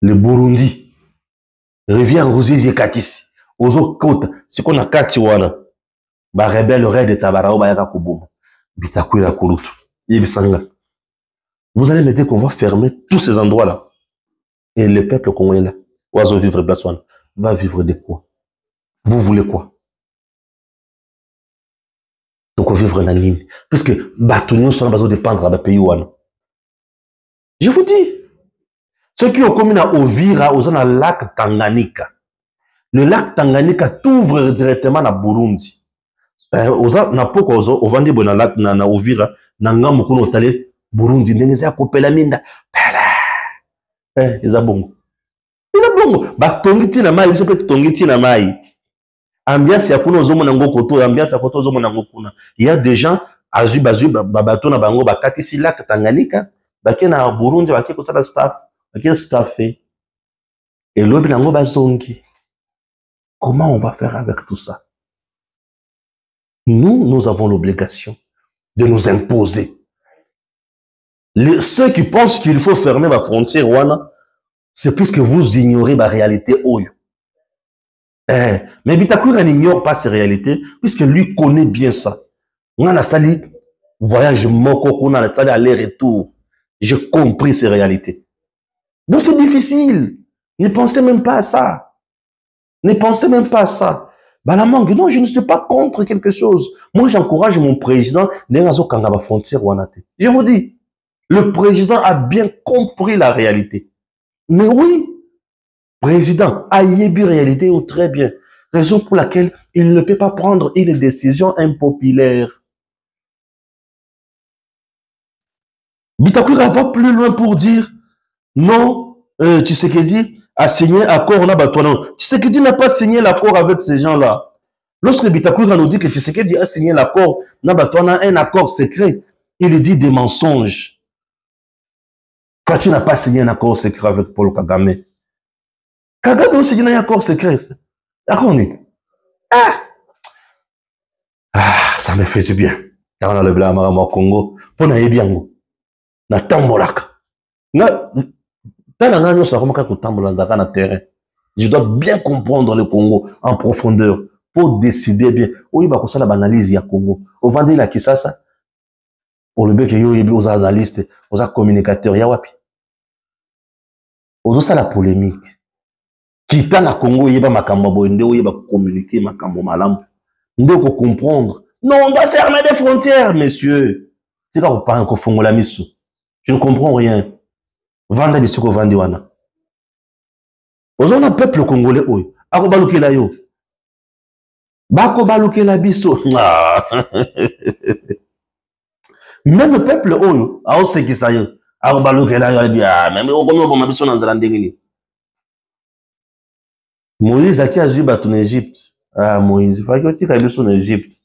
le Burundi. Rivière Ruzizi ekatisi. Ozo kota siko na kati wana. Ba rebelle red de Tabarao ba yaka kubuma. Bitakwira kurutu. Yebisanga. Vous allez me dire qu'on va fermer tous ces endroits-là. Et le peuple congolais là, oiseau vivre Blaswan, va vivre de quoi? Vous voulez quoi? Donc on vivre dans l'île. Parce que Batunio sont besoin de dépendre à pays wana. Je vous dis, ceux qui ont commis à Ovira, aux un lac Tanganyika. Le lac Tanganyika t'ouvre directement à Burundi. Oza na poko ozo ovandi bona lac na Ovira na ngamu kuno tale Burundi ndenge ya kopela minda. Izabongo. Batongi tina mai, biso pe tongi tina mai. Ambiance ya kuna ozomo na ngokoto, ambiance ya koto ozomo na ngokuna. Il y a des gens azu babato na bango bakati si lac Tanganyika, bake na Burundi bake ko sala staff, bake staffé. Et lobi na ngo bazongi. Comment on va faire avec tout ça? Nous avons l'obligation de nous imposer. Ceux qui pensent qu'il faut fermer la frontière, c'est puisque vous ignorez la réalité. Mais Bitakoura n'ignore pas ces réalités, puisque lui connaît bien ça. On a sali voyage moko, on a sali aller-retour. J'ai compris ces réalités. Donc c'est difficile. Ne pensez même pas à ça. Ne pensez même pas à ça. Balamang, non, je ne suis pas contre quelque chose. Moi, j'encourage mon président je vous dis, le président a bien compris la réalité. Mais oui, président a yébi réalité ou très bien. Raison pour laquelle il ne peut pas prendre une décision impopulaire. Bitakoura va plus loin pour dire non, Tshisekedi a signé accord là, Tshisekedi n'a pas signé l'accord avec ces gens-là. Lorsque Bitakoura nous dit que Tshisekedi a signé l'accord, un accord secret, il dit des mensonges. Fachi n'a pas signé un accord secret avec Paul Kagame. Kagame a signé un accord secret. D'accord, ça me fait du bien. Dans le blanc au Congo, pour na yebiango, na tambolaka. Je dois bien comprendre le Congo en profondeur pour décider bien. Oui, bah, ça la analyse ya Congo. Au vendé la Kisasa, pour le bec yo yebi aux analystes, aux communicateurs ya wapi. Aux ça la polémique. Kita na Congo yeba makambo boende yeba communiquer makambo malam. Nde ko comprendre. Non, on doit fermer des frontières, messieurs. C'est quand on parle qu'on fongo la misu. Je ne comprends rien. Vanda bisoko vandi wana. Ozona peuple congolais oyo. Ako balukela yo. Bako balukela biso. Même le peuple oyo, ao sekisa yo. Ako balukela yo bien. Même okomi oboma biso na nzala ndengini. Moïse aki azwi bato na Égypte. Moïse, faki otika biso na Égypte.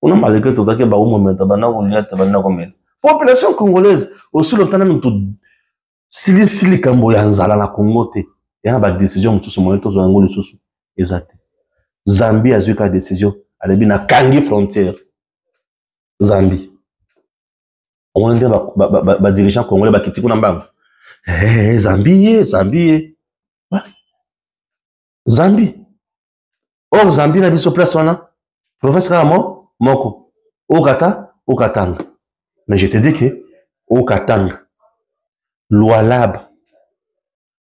On a malgré tout ça que ba moment bana ko liata bana ko mel. Population congolaise aussi longtemps même tout sili kambo ya nzala na Congo te. Yana ba décision mutusu moyo to zo ngoli susu. Exact. Zambie a eu ka décision alebi na kangi frontière. Zambie. On dit ba dirigeant congolais ba kiti kuna mbango. Zambie. Zambie. Or Zambie na biso place wana. Professeur Ramo moko. Okatanga. Mais je te dis que Okatanga, Lualab,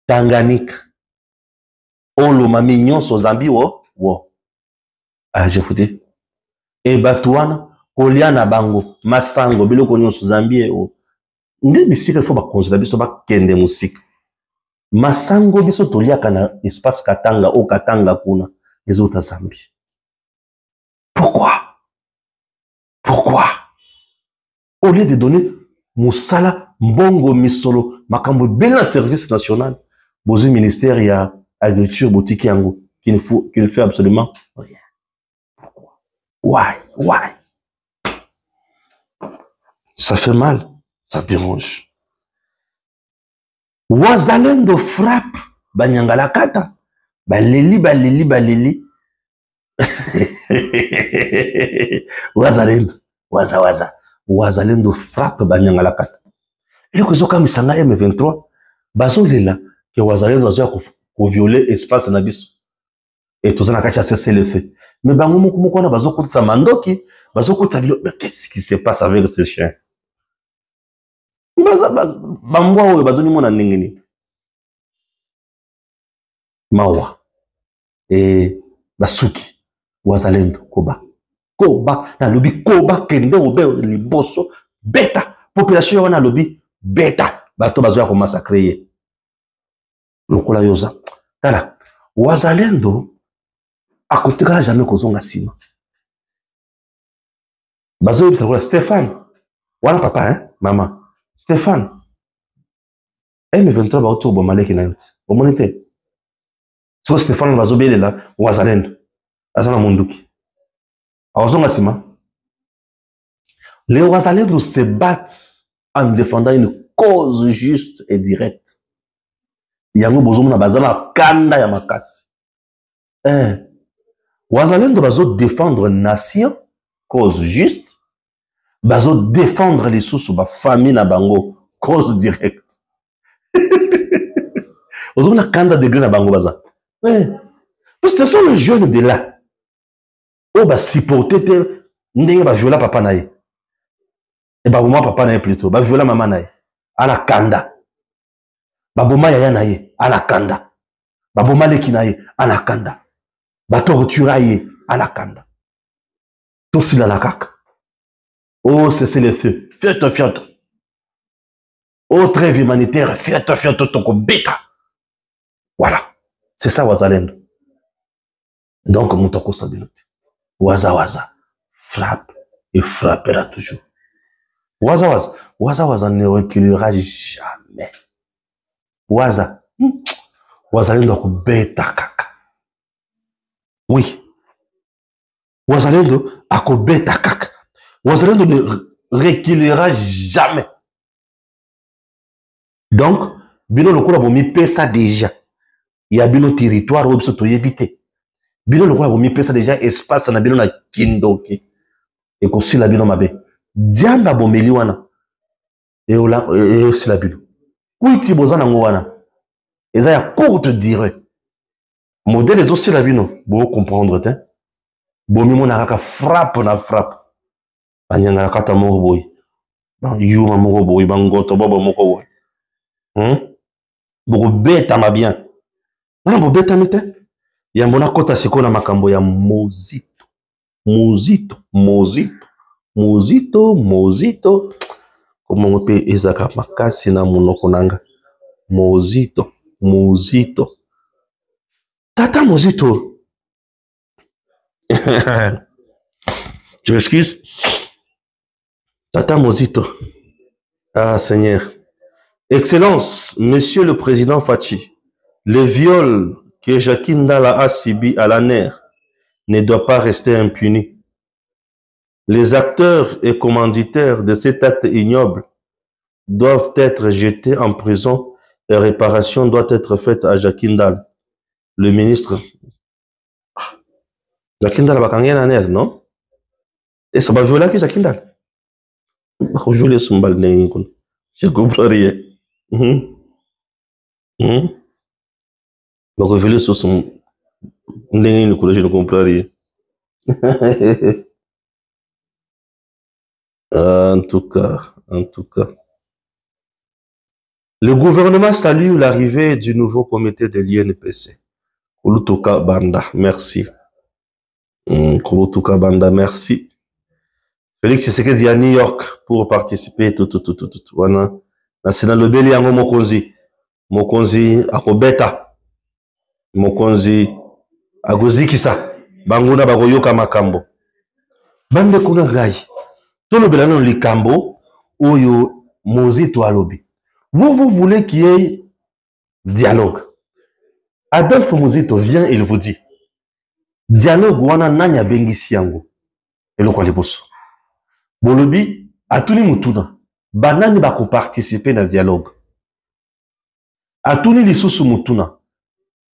Tanganyika, Oloma mignon so Zambie wo. Je vous dis. Et Batouana, Koliana bango, Masango, biloko nyonso Zambie o. Nde bisika faut ba considérer biso ba kende musique. Masango biso toliaka na espace Katanga o Katanga kuna les autres Zambie. Pourquoi? Au lieu de donner Moussala, Mbongo, Misolo, Makambo, Bela Service National, Bozu Ministère, il y a Agriculture, Boutique Yango, qui ne fait absolument rien. Pourquoi? Why? Ça fait mal, ça dérange. Wazalendo frappe, Banyangalakata, Baleli. Wazalendo frappe Banyangalakata. Et que zoka misanga M23, bazo lela que Wazalendo a violer espace na biso. Et tout ça n'a qu'à cesser le fait. Mais bango moko na bazo kota mandoki, bazo kota bilo, mais qu'est-ce qui se passe avec ces chiens? Bambwa oyo bazo ni mona ndengeni. Mawa. Et basuki Wazalendo koba na lobi koba kende obe liboso beta population wana lobi beta bato bazoya ko massacrer lokola yoza tala Wazalendo akotika jamais kozonga sima bazo yebisa lokola Stéphane wana papa mama Stéphane M23 ba otobo maleki na yote omonite so Stéphane bazo belela Wazalendo azana munduki awazonga sima les Wazalendo se battent en défendant une cause juste et directe. Yango bozomu na bazana kanda ya makasi. Wazalendo bazo défendre nation, cause juste. Bazo défendre les sous ba famille na bango, cause directe. Bozomu na kanda degré na bango baza. Ce sont les jeunes de là. Oh, bah, supporter te, ndenge ba viola papa nae. Et bah, moi, papa nae plutôt. Ba viola maman nae. Anakanda. Ba boma yaya nae. Anakanda. Ba boma leki nae. Anakanda. Ba tortura ye. Anakanda. Tout cela la kaka. Oh, c'est le feu. Fiat, fiat. Oh, trêve humanitaire. Fiat, fiat, toko beta. Voilà. C'est ça, Wazalendo. Donc, mon toko sabilote. Waza, waza. Frappe et frappera toujours. Waza, waza. Waza, waza ne reculera jamais. Waza. Wazalendo ko beta kaka. Oui. Wazalendo ako beta kaka. Wazalendo ne reculera jamais. Donc, bino lokola bomi pesa déjà. Il y a bino territoire où biso toyebite. Bino lokola bomi pesa déjà espace na bino na kindoki. Et kosi la bino mabe. Diamba bomeli wana. Et ola et aussi la bino. Kuiti bozana ngwana. Eza ya courte durée. Modèle les aussi la bino. Bo comprendre te. Bomi mona kaka frappe na frappe. Anyanga kata moko boy. Ba yuma moko boy bangoto baba moko boy. Boko beta ma bien. Nana bo beta mite. Ya mbona kota siko na makambo ya mozito. Mozito, mozito. Mozito, mozito. Komo ngope ezaka makasi na monoko nanga. Mozito, mozito. Tata mozito. Je m'excuse. Tata mozito. Ah, Seigneur. Excellence, Monsieur le Président Fachi, le viol que Jacqueline Ndala a subi à la NER ne doit pas rester impuni. Les acteurs et commanditaires de cet acte ignoble doivent être jetés en prison et réparation doit être faite à Jacqueline Ndala. Le ministre... Jacqueline Ndala va gagner la NER, non? Et ça va violer qui Jacqueline Ndala? Va violer son bal. Je comprends rien. Donc, je vais sur son... Je ne comprends rien. En tout cas. Le gouvernement salue l'arrivée du nouveau comité de l'INPC. Kulutuka Banda, merci. Kulutuka Banda, merci. Félix Tshisekedi à New York pour participer. Voilà. C'est dans le Beli yango mokonzi. Mokonzi akobeta. Mokonzi agozikisa. Banguna bagoyoka makambo. Bande kuna gai. Tono belano likambo. Oyo mozito alobi. Vous voulez qu'il y ait dialogue. Adolphe Mozito vient, il vous dit. Dialogue wana nanya bengisi yango. Eloko liboso. Bolobi, atuni mutuna. Banani bako participer na dialogue. Atuni lisusu mutuna.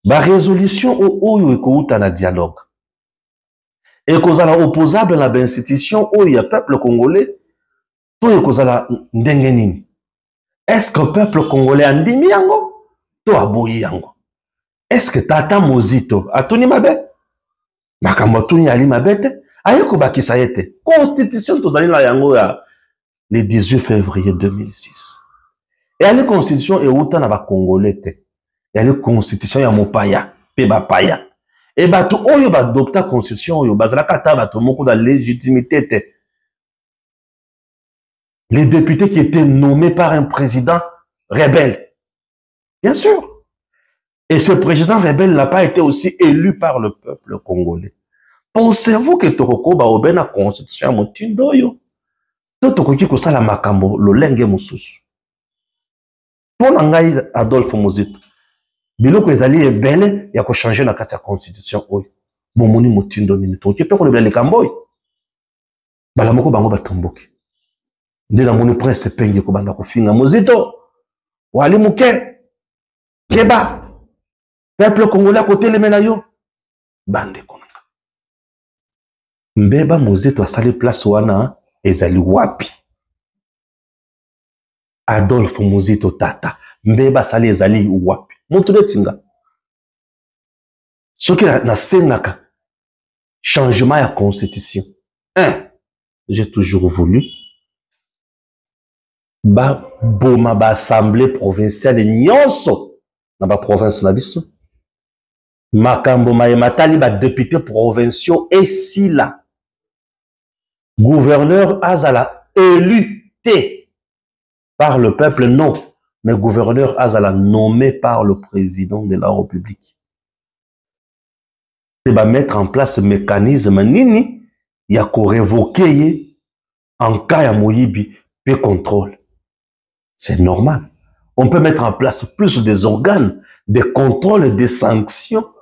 Ba résolution oyo ekouta na dialogue. Et kozala opposable na ba institution oyo ya peuple congolais. To ekozala ndenge nini. Est-ce que le peuple congolais andimi yango? To aboyi yango. Est-ce que Tata Mozito atuni mabe? Makambo atuni ali mabete? Ayeko bakisa yete. Constitution tozali la yango ya le 18 février 2006. Et la constitution est outa na ba congolais te. Et la constitution ya mopaya, pe ba paya. Et bato oyo ba adopta constitution oyo bazala kata bato moko da légitimité te. Les députés qui étaient nommés par un président rebelle. Bien sûr. Et ce président rebelle n'a pas été aussi élu par le peuple congolais. Pensez-vous que Tokoko ba obena constitution motindo yo? Tokoki kosala makambo lolenge mususu. Pona ngai Adolphe Mozito. Biloko ezali ebele ya ko changer na kati ya constitution oyo. Bomoni motindo nini tokoki pe ko lebela likambo oyo. Bala moko bango batomboki. Ndela moni prince penge ko banda kofinga Mozito. Wali muke. Keba. Peuple congolais côté le menayo. Bande konanga. Mbeba Mozito asali place wana ezali wapi. Adolphe Mozito tata. Mbeba sali ezali wapi. Mutu netinga. Ce qui na sengaka changement à la constitution. J'ai toujours voulu boma ba assemblée provinciale nyonso na ba province na biso. Makambo matali ba députés provinciaux et si là gouverneur azala élu par le peuple, non, mais gouverneur azala nommé par le président de la République. Il va mettre en place un mécanisme nini ya ko révoquer en cas ya moyibi pe contrôle. C'est normal. On peut mettre en place plus des organes de contrôle et de sanctions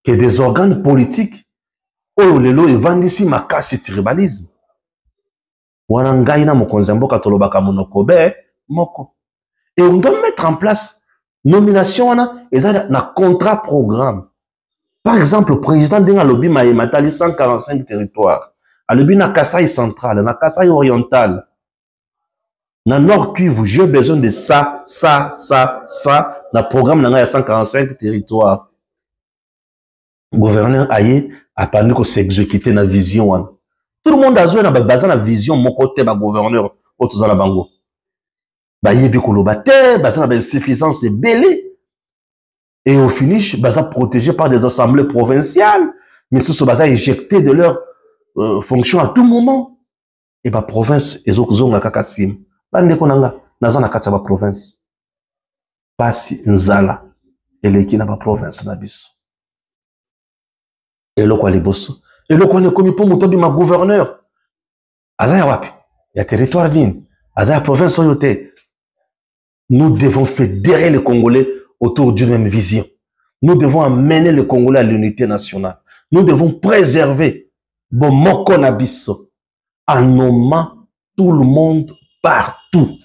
que des organes politiques. Oh lelo evandisi makasi tribalisme. Wana ngai na mokonzi mboka tolobaka monoko be moko. Et on doit mettre en place nomination wana eza na contrat programme. Par exemple, le président denga lobi matali 145 territoires. Alobi na Kasai central, na Kasai oriental, na Nord Kivu, j'ai besoin de ça, na programme na 145 territoires. Gouverneur aye a parlé que s'exécuter na vision wana. Tout le monde a joué na bazan na vision mon côté ba gouverneur autoza la bango. Ba yebi koloba te, bazan na insuffisance de belé. Et au finish, baza protégé par des assemblées provinciales, mais sous ce baza éjecté de leur fonction à tout moment. Et ba province ezokuzonga kakasim. Bande konanga nazana kati ba province. Pasi nzala eleki na ba province na biso. Et le quoi les bosso. Et le quoi ne komi po mutobi ma gouverneur. Azaya wapi? Ya territoire nini? Azaya province oyote. Nous devons fédérer les Congolais autour d'une même vision. Nous devons amener les Congolais à l'unité nationale. Nous devons préserver bon moko na biso en nommant tout le monde partout.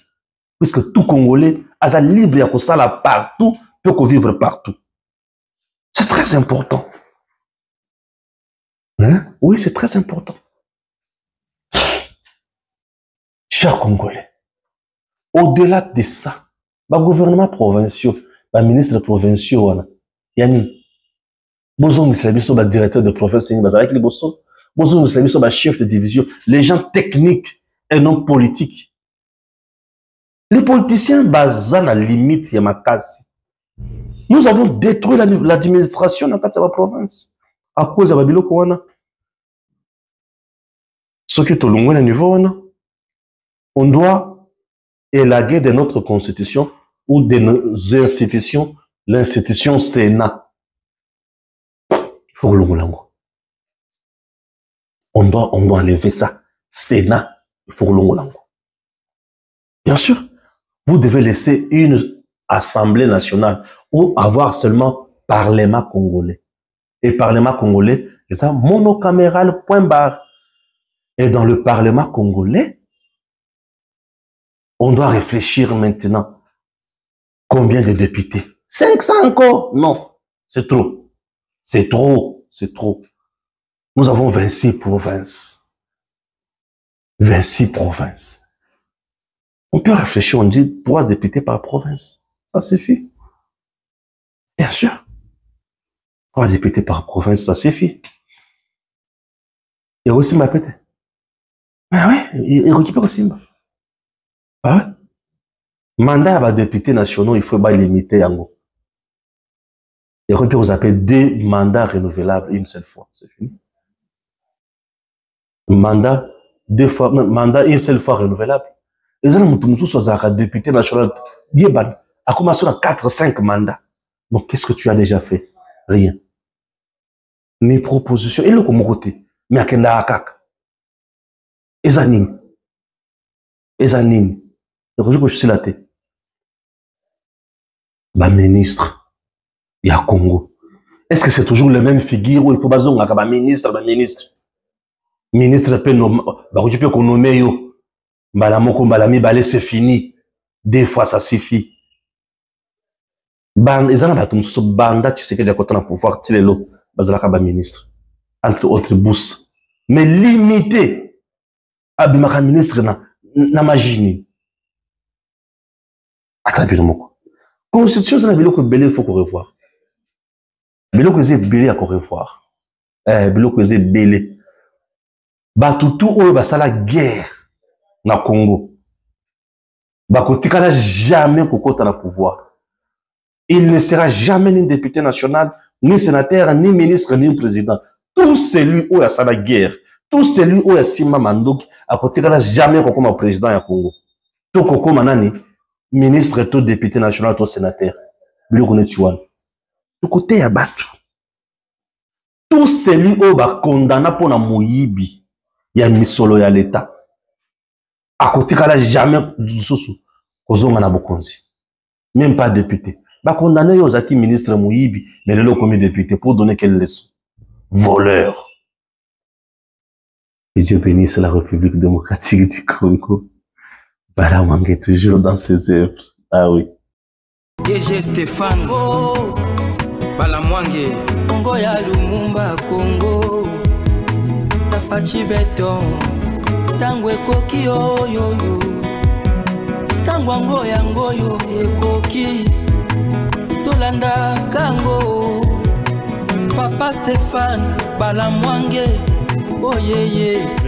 Puisque tout Congolais a libre ya kosala partout, peut vivre partout. C'est très important. Hein? Oui, c'est très important. Chers Congolais, au-delà de ça, le gouvernement provincial, le ministre provincial, yani, bozo mislabiso ba directeur de province, avec les bozo, bozo mislabiso ba chef de division, les gens techniques et non politiques. Les politiciens basent la limite yamakasi. Nous avons détruit l'administration dans la province. À cause de Babilo Kouana. Ce qui est au long niveau, on doit élaguer de notre constitution ou de nos institutions, l'institution Sénat. Faut le on doit enlever ça. Sénat. Il faut le Bien sûr, vous devez laisser une assemblée nationale ou avoir seulement Parlement congolais. Et Parlement congolais, c'est ça, monocaméral, point barre. Et dans le Parlement congolais, on doit réfléchir maintenant. Combien de députés? 500 encore? Non, c'est trop. C'est trop, c'est trop. Nous avons 26 provinces. 26 provinces. On peut réfléchir, on dit 3 députés par province. Ça suffit. Bien sûr. 3 députés par province, ça suffit. Et aussi ma pété. Ah ouais, il récupère aussi. Ah ouais. Mandat à députés nationaux, il faut pas limiter yango. Et quand vous appelez 2 mandats renouvelables une seule fois, c'est fini. Mandat 2 fois, mandat une seule fois renouvelable. Les gens qui sont députés nationaux, a commencé à 4-5 mandats. Donc qu'est-ce que tu as déjà fait? Rien. Ni proposition. Et le comme côté, mais à quel akak. Ezanin. Donc je suis là. Bah ministre, il y a Congo. Est-ce que c'est toujours les mêmes figures où il faut baser un ministre, ministre peut nommer, bah tu peux qu'on nomme yo, balamoko balami balé c'est fini. 2 fois ça suffit. Ban ils ont battu ce banda tu sais que j'ai content pouvoir tirer l'eau, bazalaka ba ministre entre autres bourses. Mais limité abimaka ministre na magini. Attends bien moko. Constitution na biloko belé faut qu'on revoie. biloko eza ebele ya korevoir biloko eza ebele bato tu oyo basala guerre na Congo bakotikala jamais kokota na pouvoir. Il ne sera jamais ni député national, ni sénateur, ni ministre, ni président. Tout celui où il y a ça la guerre, tout celui où il y a Sima Mandoki, à côté de jamais comme président du Congo. Tout comme manani, ministre, tout député national, tout sénateur. Lui connaît Tuan. Tout côté ya battu. Tout celui où il y a condamné pour la moyibi, il y a misolo ya l'État. À côté de jamais du sous kozonga na bokonzi. Même pas député. Bah condamné aux acquis ministre Mouyibi, mais le comme député pour donner quelle leçon? Voleur. Et Dieu bénisse la République démocratique du Congo. Balamwanga est toujours dans ses œuvres. Ah oui. DG Stéphane oh, Balamwanga Congo ya Lumumba Congo Tafachi Beton Tangwe Koki yo yo yo Tangwango yango yo ekoki Tolanda kango Papa Stéphane Balamwanga oh yeah yeah